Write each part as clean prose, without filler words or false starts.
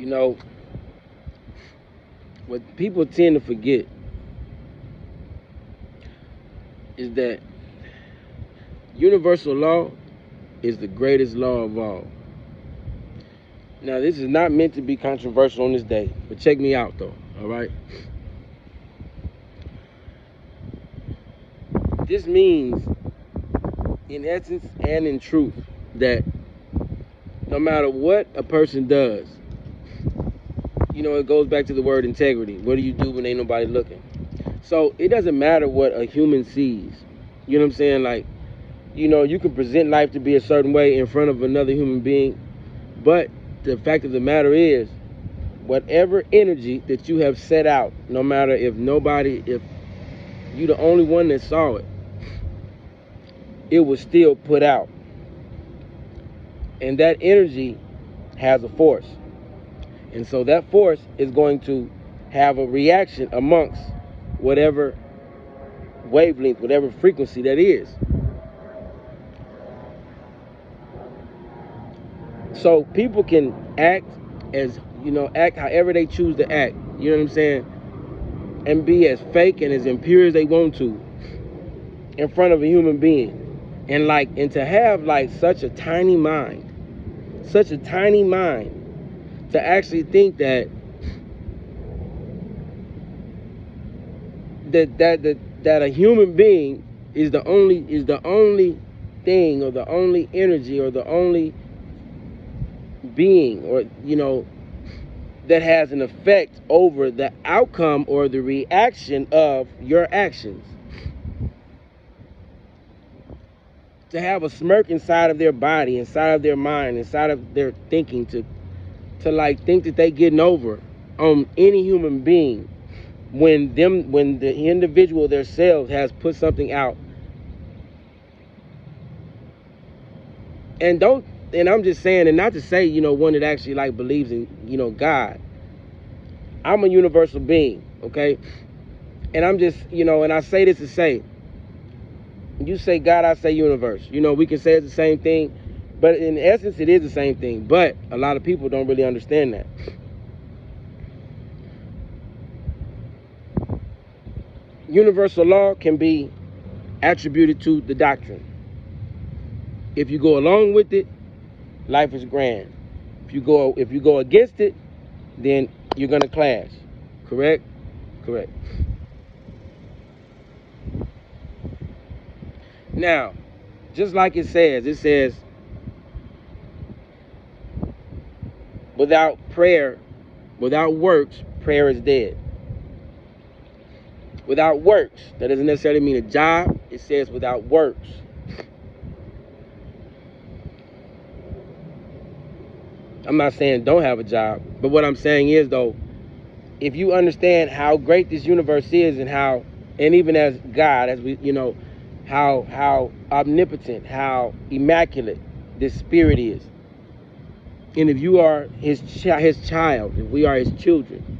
You know, what people tend to forget is that universal law is the greatest law of all. Now, this is not meant to be controversial on this day, but check me out though, all right? This means, in essence and in truth, that no matter what a person does, it goes back to the word integrity. What do you do when ain't nobody looking? So it doesn't matter what a human sees. You know what I'm saying? Like, you can present life to be a certain way in front of another human being, but the fact of the matter is, whatever energy that you have set out, no matter if you're the only one that saw it, it was still put out. And that energy has a force. And so that force is going to have a reaction amongst whatever wavelength, whatever frequency that is. So people can act act however they choose to act, you know what I'm saying? And be as fake and as impure as they want to in front of a human being. And to have such a tiny mind to actually think that a human being is the only thing, or the only energy, or the only being, or that has an effect over the outcome or the reaction of your actions. To have a smirk inside of their body, inside of their mind, inside of their thinking, to think that they getting over on any human being, when the individual themselves has put something out. And I'm just saying, and not to say, one that actually believes in, God. I'm a universal being, okay? And I'm just, and I say this to say, you say God, I say universe. We can say it's the same thing, but in essence, it is the same thing. But a lot of people don't really understand that. Universal law can be attributed to the doctrine. If you go along with it, life is grand. If you go against it, then you're gonna clash. Correct? Correct. Now, just like it says, without prayer, without works, prayer is dead. Without works, that doesn't necessarily mean a job. It says without works. I'm not saying don't have a job, but what I'm saying is, though, if you understand how great this universe is, and even as God, as we, how omnipotent, how immaculate this spirit is, and if you are his child, if we are his children,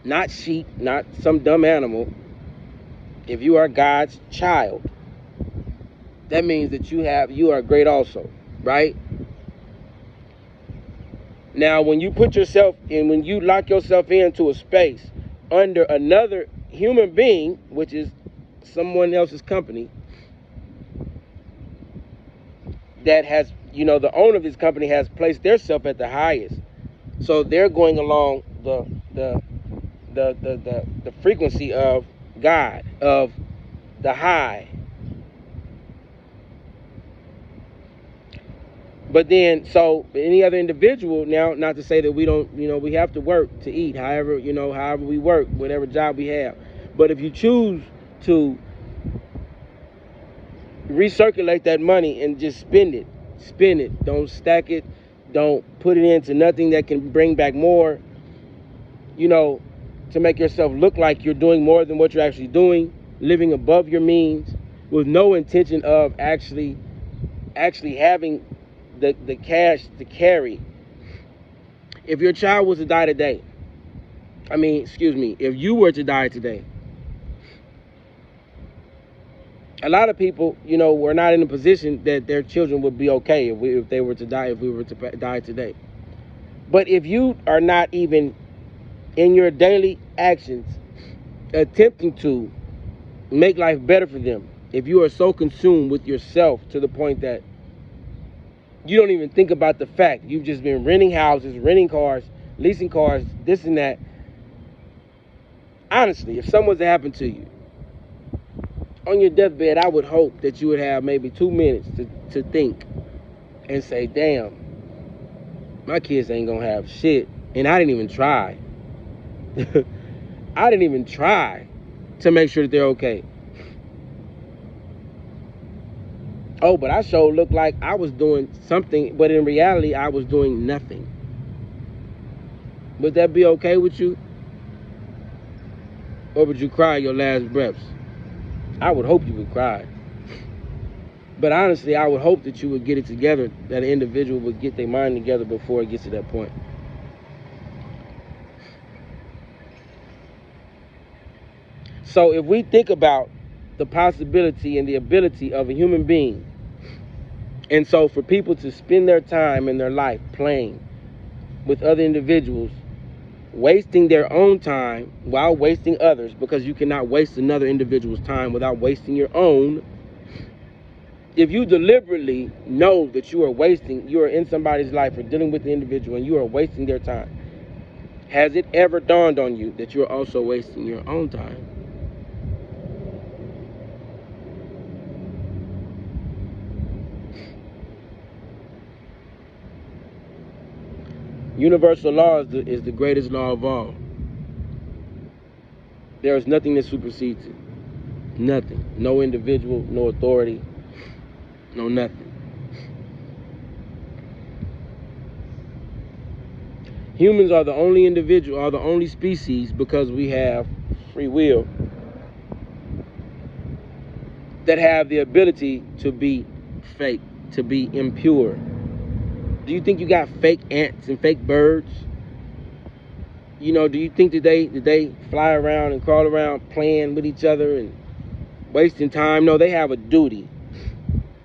not sheep, not some dumb animal, if you are God's child, that means that you are great also, right? Now, when you put yourself in, when you lock yourself into a space under another human being, which is someone else's company, that has, the owner of this company has placed their self at the highest. So they're going along the frequency of God, of the high. But then, so any other individual, now, not to say that we don't, we have to work to eat, however we work, whatever job we have. But if you choose to recirculate that money and just spend it, don't stack it, don't put it into nothing that can bring back more, to make yourself look like you're doing more than what you're actually doing, living above your means, with no intention of actually having the cash to carry. If your child was to die today, if you were to die today, a lot of people, were not in a position that their children would be okay if we were to die today. But if you are not even in your daily actions attempting to make life better for them, if you are so consumed with yourself to the point that you don't even think about the fact you've just been renting houses, renting cars, leasing cars, this and that. Honestly, if something was to happen to you on your deathbed, I would hope that you would have maybe 2 minutes to think and say, damn, my kids ain't gonna have shit. And I didn't even try. I didn't even try to make sure that they're okay. Oh, but I sure looked like I was doing something, but in reality, I was doing nothing. Would that be okay with you? Or would you cry your last breaths? I would hope you would cry. But honestly, I would hope that you would get it together, that an individual would get their mind together before it gets to that point. So if we think about the possibility and the ability of a human being, and so for people to spend their time in their life playing with other individuals, wasting their own time while wasting others, because you cannot waste another individual's time without wasting your own. If you deliberately know that you are in somebody's life or dealing with the individual and you are wasting their time, has it ever dawned on you that you're also wasting your own time? Universal law is the greatest law of all. There is nothing that supersedes it. Nothing. No individual, no authority, no nothing. Humans are the only species, because we have free will, that have the ability to be fake, to be impure. Do you think you got fake ants and fake birds? You know, do you think that they fly around and crawl around playing with each other and wasting time? No, they have a duty.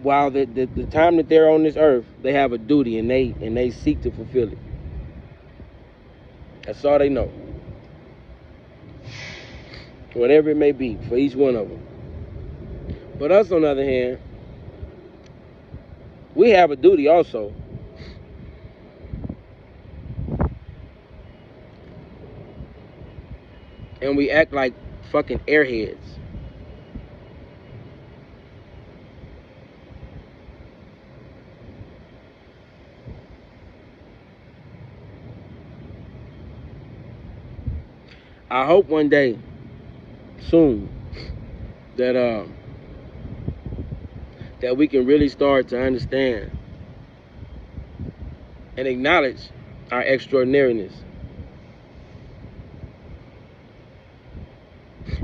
While the time that they're on this earth, they have a duty, and they seek to fulfill it. That's all they know. Whatever it may be for each one of them. But us, on the other hand, we have a duty also. And we act like fucking airheads. I hope one day, soon, that we can really start to understand and acknowledge our extraordinariness.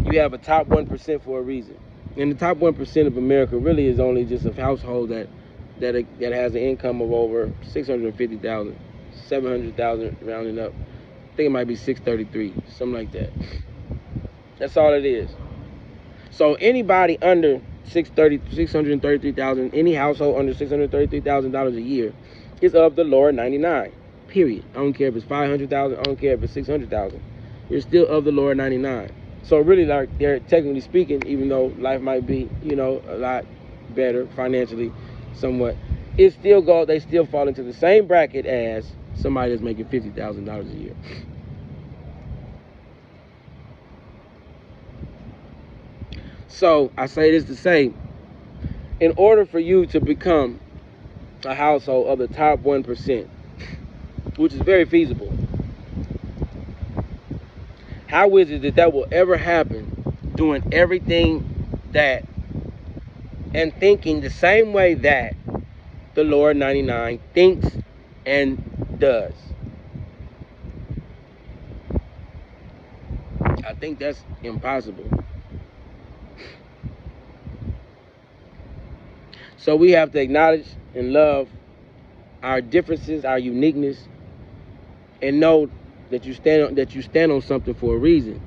You have a top 1% for a reason. And the top 1% of America really is only just a household that has an income of over 650,000, 700,000 rounding up. I think it might be 633, something like that. That's all it is. So anybody under 633,000, any household under $633,000 a year is of the lower 99. Period. I don't care if it's 500,000. I don't care if it's 600,000. You're still of the lower 99. So really, like, they're technically speaking, even though life might be, a lot better financially, somewhat, they still fall into the same bracket as somebody that's making $50,000 a year. So I say this to say, in order for you to become a household of the top 1%, which is very feasible, how is it that will ever happen doing everything that and thinking the same way that the lower 99 thinks and does? I think that's impossible. So we have to acknowledge and love our differences, our uniqueness, and know that you stand on something for a reason.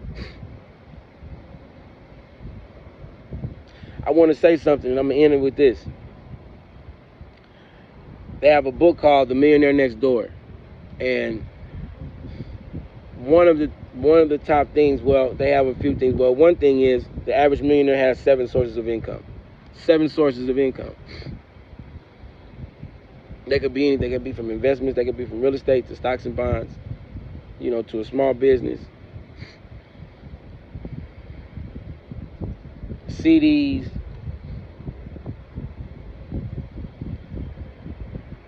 I want to say something, and I'm gonna end it with this. They have a book called The Millionaire Next Door. And one of the top things, well, they have a few things. Well, one thing is the average millionaire has 7 sources of income. 7 sources of income. They could be anything. They could be from investments. They could be from real estate to stocks and bonds, to a small business, CDs,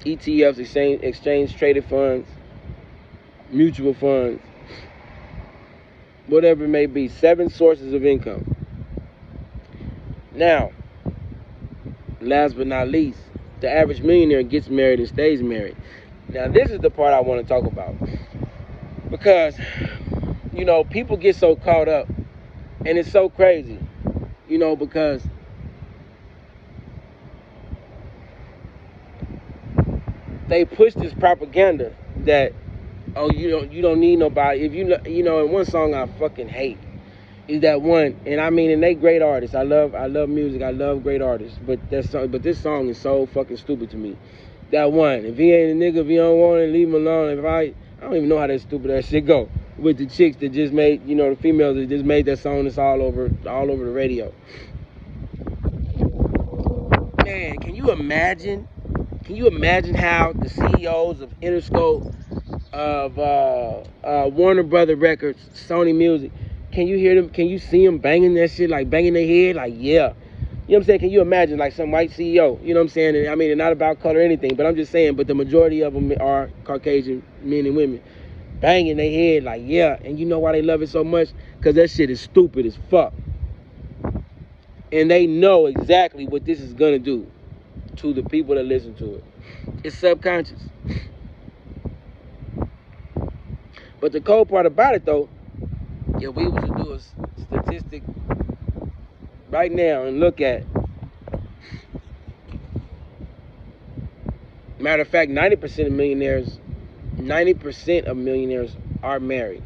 ETFs, exchange traded funds, mutual funds, whatever it may be. 7 sources of income. Now, last but not least, the average millionaire gets married and stays married. Now, this is the part I want to talk about. Because, people get so caught up. And it's so crazy, because they push this propaganda that, oh, you don't need nobody. If and one song I fucking hate is that one, and they great artists. I love music. I love great artists. But this song is so fucking stupid to me. That one, if he ain't a nigga, if he don't want it, leave him alone. I don't even know how that stupid ass shit go with the chicks that just made, the females that just made that song that's all over the radio. Man, can you imagine how the CEOs of Interscope, of Warner Brother Records, Sony Music, can you hear them? Can you see them banging that shit, like banging their head, like, yeah. You know what I'm saying? Can you imagine, like, some white CEO, you know what I'm saying? And, it's not about color or anything, but I'm just saying, but the majority of them are Caucasian men and women, banging their head, like, yeah. And you know why they love it so much? Because that shit is stupid as fuck. And they know exactly what this is going to do to the people that listen to it. It's subconscious. But the cold part about it, though, if we was to do a statistic right now and look at, matter of fact, 90% of millionaires are married.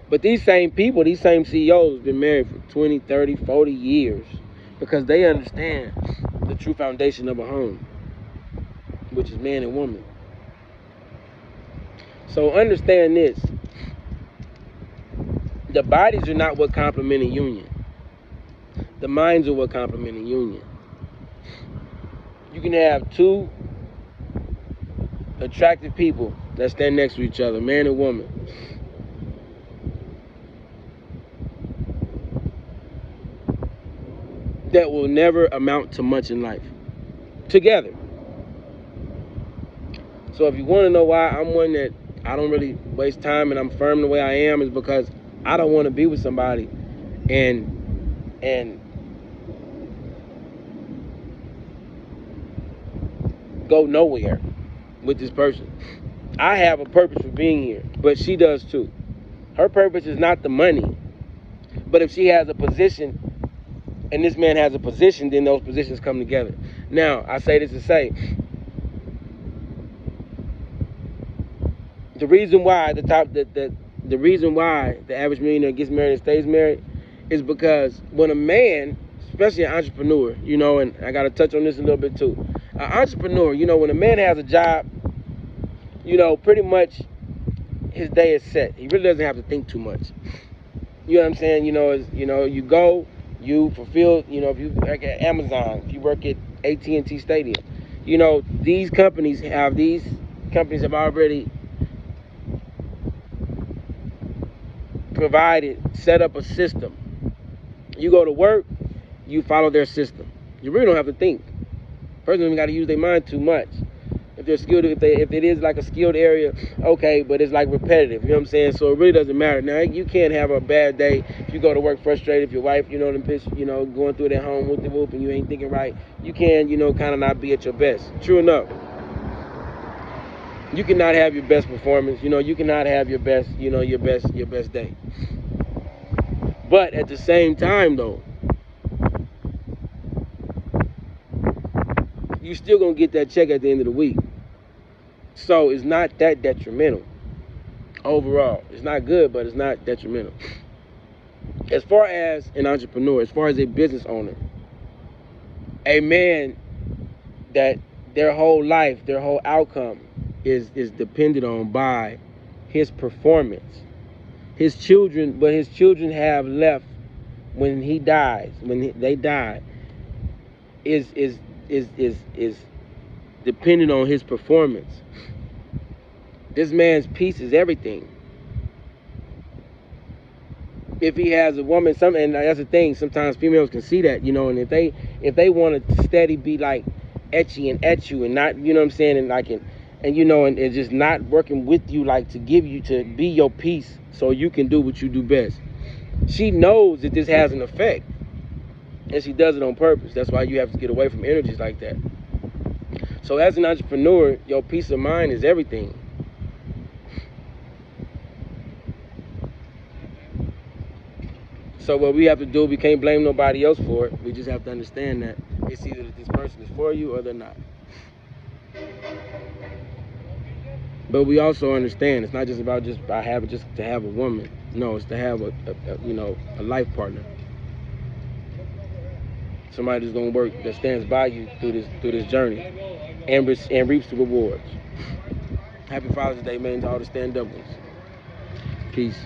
But these same people, these same CEOs have been married for 20, 30, 40 years because they understand the true foundation of a home, which is man and woman. So understand this. The bodies are not what complement a union. The minds are what complement a union. You can have 2 attractive people that stand next to each other, man and woman. That will never amount to much in life together. So if you want to know why I'm one that I don't really waste time and I'm firm the way I am, is because I don't want to be with somebody and go nowhere with this person. I have a purpose for being here, but she does too. Her purpose is not the money, but if she has a position and this man has a position, then those positions come together. Now, I say this to say, the reason why the reason why the average millionaire gets married and stays married is because when a man, especially an entrepreneur, and I got to touch on this a little bit too. An entrepreneur, when a man has a job, pretty much his day is set. He really doesn't have to think too much. You know what I'm saying? You go, you fulfill, if you work at Amazon, if you work at AT&T Stadium, these companies have already set up a system. You go to work, you follow their system. You really don't have to think. Person doesn't got to use their mind too much. If they're skilled, if it is like a skilled area, okay, but it's like repetitive. You know what I'm saying? So it really doesn't matter. Now you can't have a bad day if you go to work frustrated. If your wife, them bitch, going through it at home with the whoop and you ain't thinking right. You can, kind of not be at your best. True enough. You cannot have your best performance. You cannot have your best, your best day. But at the same time, though, you still gonna get that check at the end of the week. So it's not that detrimental overall. It's not good, but it's not detrimental. As far as an entrepreneur, as far as a business owner, a man that their whole life, their whole outcome is dependent on by his performance. His children, what his children have left when he dies, they die, is dependent on his performance. This man's peace is everything. If he has a woman, and that's the thing, sometimes females can see that, and if they want to steady be like etchy and at you and not, you know what I'm saying, and like and just not working with you, like to give you, to be your peace so you can do what you do best. She knows that this has an effect, and she does it on purpose. That's why you have to get away from energies like that. So as an entrepreneur, your peace of mind is everything. So what we have to do, we can't blame nobody else for it. We just have to understand that it's either that this person is for you or they're not. But we also understand it's not just about just to have a woman. No, it's to have a life partner. Somebody that's gonna work, that stands by you through this journey, and reaps the rewards. Happy Father's Day, man, to all the stand-up ones. Peace.